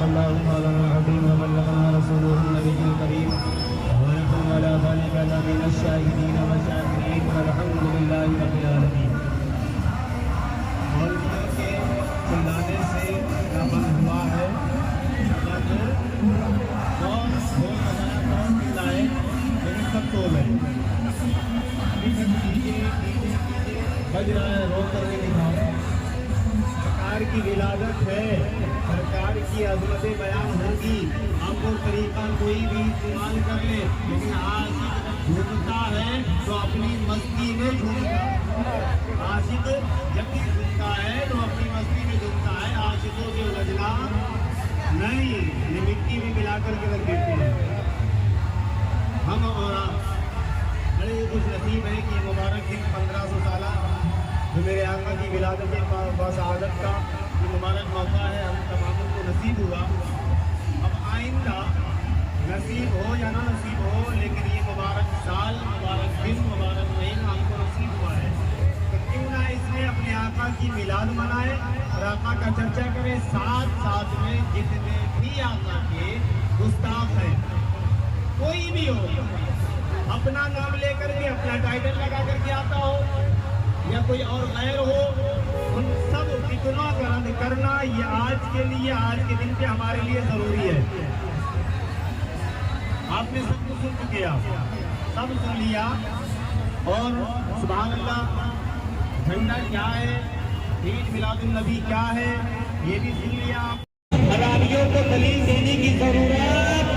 صدق الله مولانا العظيم وبلغنا رسوله النبي الكريم ونحن على ذلك لمن الشاهدين والشاكرين والحمد لله رب العالمين. مولویوں کے چلانے سے کیا بند ہوا ہے؟ کون چلائے لیکن سب تو ہے بج رہا ہے رو کر کے دکھاؤ. سرکار کی ولادت ہے, سرکار کی عظمتیں بیان ہوگی. ہم وہ طریقہ کوئی بھی استعمال کر لے, لیکن عاشق جھومتا ہے تو اپنی مستی میں جھومتا ہے. عاشق جب بھی جھومتا ہے تو اپنی مستی میں جھومتا ہے. عاشقوں سے الجھنا نہیں, یہ مٹی بھی ملا کر کے رکھ دیتے ہیں. ہم اور بڑے خوش نصیب ہیں کہ یہ مبارک دن 1500 سالہ جو میرے آقا کی ولادت بسعادت کا یہ مبارک موقع ہے, ہم تمام کو نصیب ہوا. اب آئندہ نصیب ہو یا نہ نصیب ہو, لیکن یہ مبارک سال, مبارک دن, مبارک مہینہ ہم کو نصیب ہوا ہے. تو کیوں نہ اس میں اپنے آقا کی میلاد منائے اور آقا کا چرچا کرے. ساتھ ساتھ میں جتنے بھی آقا کے گستاخ ہیں, کوئی بھی ہو, اپنا نام لے کر کے اپنا ٹائٹل لگا کر کے آتا ہو یا کوئی اور غیر ہو, ان سب فتنوں کا رد کرنا یہ آج کے لیے, آج کے دن پہ ہمارے لیے ضروری ہے. آپ نے سب کو سن چکے, سب سن لیا. اور سبحان اللہ, جھنڈا کیا ہے, عید میلاد النبی کیا ہے, یہ بھی سن لیا. حلالیوں کو دلیل دینے کی ضرورت,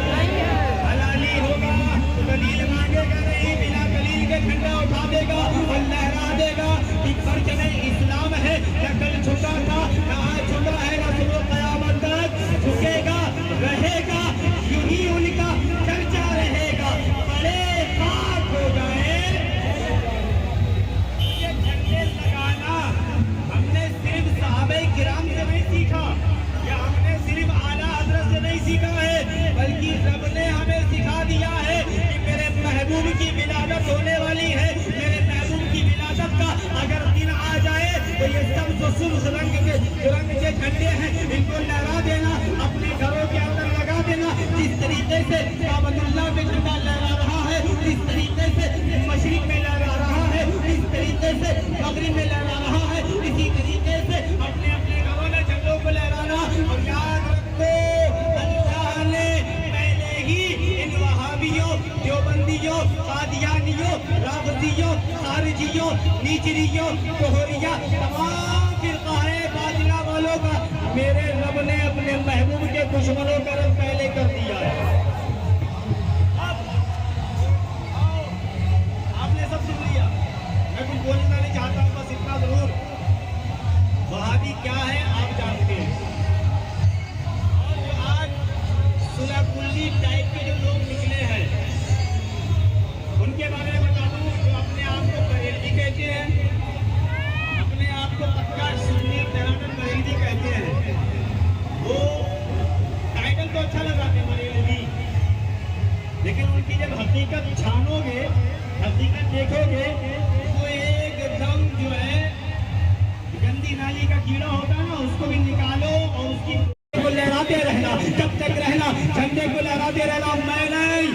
حلالی ہوگا تو دلیل مانگے گا نہیں, بنا دلیل کے جھنڈا اٹھا دے گا اور لہرا دے گا کہ پرچم اسلام ہے. نہ کل جھکا تھا نہ آج جھکا ہے, نہ صبح قیامت تک جھکے گا, رہے گا یوں ہی ان کا چرچا رہے گا. بڑے خاک ہو جائے یہ جھنڈے لگانا ہم نے صرف صحابہ کرام سے نہیں سیکھا, یا ہم نے صرف اعلیٰ حضرت سے نہیں سیکھا ہے, بلکہ رب نے ہمیں سکھا دیا ہے کہ میرے محبوب کی ولادت ہونے والی ہے. میرے محبوب کی ولادت کا اگر دن آ جائے تو یہ سب جو سرخ رنگ کے جھنڈے ہیں ان کو لہرا دینا, اپنے گھروں کے اندر لگا دینا. جس طریقے سے کعبۃ اللہ میں جھنڈا لہرا رہا ہے, جس طریقے سے مشرق میں لہرا رہا ہے, جس طریقے سے مغرب میں لہرا رہا ہے, اسی طریقے سے اپنے اپنے گھروں میں جھنڈوں کو لہرانا. اور یاد رکھو, اللہ نے پہلے ہی ان وہابیوں, دیوبندیوں, قادیانیوں, رافضیوں, خارجیوں, نیچریوں, توہریہ, تمام فرقہ باطلہ والوں کا میرے رب نے اپنے محبوب کے دشمنوں کا رد پہلے کر دیا ہے. اب آپ نے سب سن لیا, میں کچھ بولنا نہیں چاہتا ہوں, بس اتنا ضرور, وہابی کیا ہے آپ جانتے ہیں. اور جو آج صلح کلی ٹائپ کے جو لوگ نکلے ہیں ان کے بارے میں بتا دوں, جو اپنے آپ کو بریلوی کہتے ہیں, اپنے آپ کو پکا سنی تہران بریلوی کہتے ہیں. وہ ٹائٹل تو اچھا لگاتے ہیں بریلوی, لیکن ان کی جب حقیقت چھانو گے, حقیقت دیکھو گے, وہ ایک دم جو ہے گندی نالی کا کیڑا ہوتا ہے نا, اس کو بھی نکالو اور اس کی کو لہراتے رہنا, جب تک رہنا جھنڈے کو لہراتے رہنا. میں نہیں,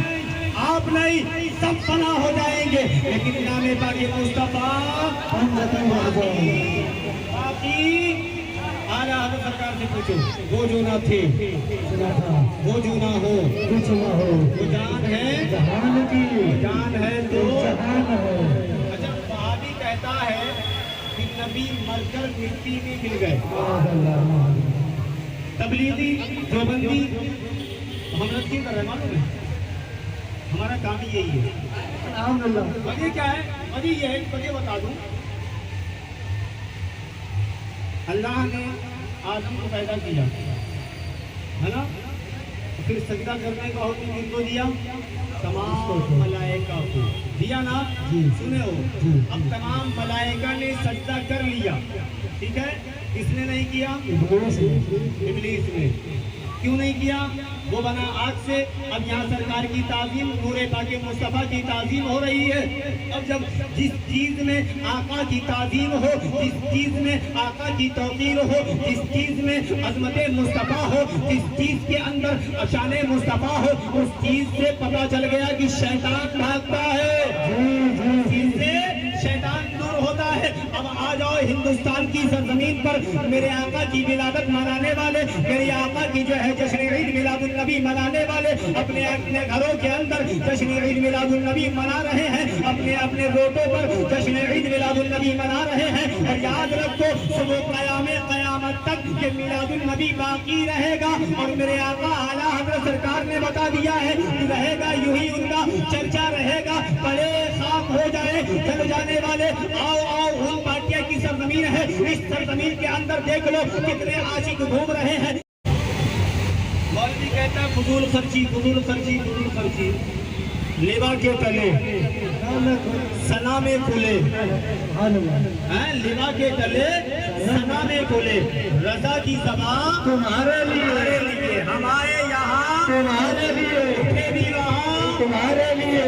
آپ نہیں, سب فنا ہو جائیں گے, لیکن نام باقی مصطفیٰ باقی. اعلیٰ حضرت سرکار سے پوچھو, وہ جو نہ تھے, وہ جو نہ ہو, کچھ نہ ہو, وہ جان ہے جہان کی, جان ہے تو جہان ہے. اچھا, وہابی کہتا ہے کہ نبی مر کر مٹی میں مل گئے. تبلیغی دیوبندی ہم رد کیوں کر رہے ہیں معلوم ہے, ہمارا کام ہی یہی ہے. وجہ کیا ہے, وجہ یہ ہے, وجہ بتا دوں. اللہ نے آدم کو پیدا کیا ہے نا, پھر سجدہ کرنے کا حکم کن کو دیا, تمام ملائکہ کو دیا نا. سنے ہو, اب تمام ملائکہ نے سجدہ کر لیا, ٹھیک ہے, کس نے نہیں کیا؟ ابلیس نے. کیوں نہیں کیا؟ وہ بنا آگ سے. اب یہاں سرکار کی تعظیم، نور پاک مصطفیٰ کی تعظیم ہو رہی ہے. اب جب جس چیز میں آقا کی تعظیم ہو، جس چیز میں آقا کی توقیر ہو، جس چیز میں عظمت مصطفیٰ ہو، جس چیز کے اندر شان مصطفیٰ ہو، اس چیز سے پتہ چل گیا کہ شیطان بھاگتا ہے، اس چیز سے شیطان دور ہوتا ہے. اب آ جاؤ ہندوستان کی سرزمین پر میرے آقا کی ولادت منانے والے، میرے آقا کی جو ہے جشن عید میلاد النبی منانے والے اپنے اپنے گھروں کے اندر جشن عید میلاد النبی منا رہے ہیں، اپنے اپنے روٹوں پر جشن عید میلاد النبی منا رہے ہیں. اور یاد رکھو صبح قیامت تک کہ میلاد النبی باقی رہے گا. اور میرے آقا اعلیٰ حضرت سرکار نے بتا دیا ہے کہ رہے گا یوں ہی ان کا چرچا رہے گا. بڑے خاک ہو جائے چل جانے والے، آؤ آؤ ان پارٹیاں کی سرزمین ہے، اس سرزمین کے اندر دیکھ لو کتنے عاشق گھوم رہے ہیں. مولوی کہتا ہے فضول خرچی فضول خرچی فضول خرچی. لیوا کے تلے سنا میں کھلے، لیوا کے تلے سنا میں کھلے. رضا کی زبان تمہارے لیے، ہمارے یہاں تمہارے لیے، اٹھے بھی وہاں تمہارے لیے،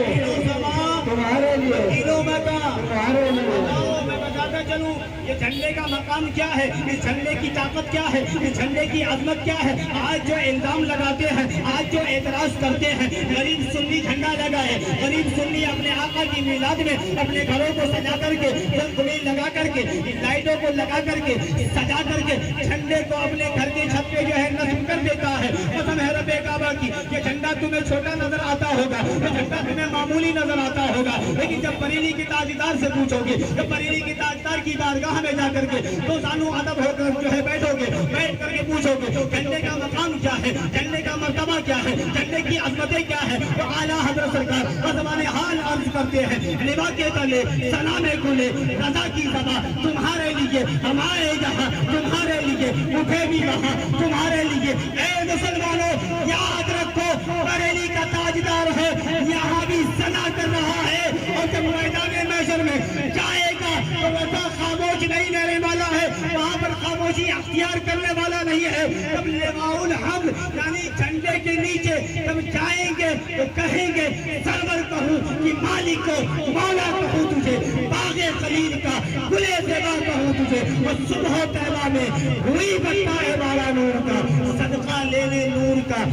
تمہارے لیے، تینوں متا تمہارے لیے. میں بتاتا چلوں یہ جھنڈے کا مقام کیا ہے، اس جھنڈے کی طاقت کیا ہے، اس جھنڈے کی عظمت کیا ہے. آج جو الزام لگاتے ہیں، آج جو اعتراض کرتے ہیں، غریب سنی جھنڈا لگائے، غریب سنی اپنے آقا کی میلاد میں اپنے گھروں کو سجا کر کے، رنگ لگا کر کے، لائٹوں کو لگا کر کے، سجا کر کے جھنڈے کو اپنے گھر کے چھت پہ جو ہے نصب کر دیتا ہے. قسم ہے رب کعبہ کی یہ جھنڈا تمہیں چھوٹا نظر آتا ہوگا، یہ جھنڈا تمہیں معمولی نظر آتا ہوگا، لیکن جب بریلی کے تاجدار سے پوچھو گے، جب بریلی کے تاجدار کی بارگاہ میں جا کر کے تو زانو ادب ہو کر جو ہے بیٹھو گے، بیٹھ کر کے پوچھو گے جھنڈے کا مقام کیا ہے، جھنڈے کا مرتبہ کیا ہے، جھنڈے کی عظمتیں کیا ہے. تو اعلیٰ حضرت سرکار زبان حال عرض کرتے ہیں لیوا کے تلے سنا میں کھلے، رضا کی زبان تمہارے لیے، ہمارے یہاں تمہارے لیے، اٹھے بھی وہاں تمہارے لیے. اے مسلمانوں یاد رکھو بریلی کا تاجدار ہے، یہاں بھی سنا کر رہا ہے. اور جب میدان محشر میں جائے گا تو وہ خاموش نہیں رہنے والا ہے، وہاں پر خاموشی اختیار کرنے والا نہیں ہے. جب لواء الحمد یعنی جھنڈے کے نیچے جب جائیں گے تو کہیں گے سرور کہوں کہ مالک کو، مولا کہوں تجھے، باغ خلیل کا گلے زیبا کہوں تجھے. اور صبح طیبہ میں ہوئی بتائے والا نور کا، صدقہ لینے نور کا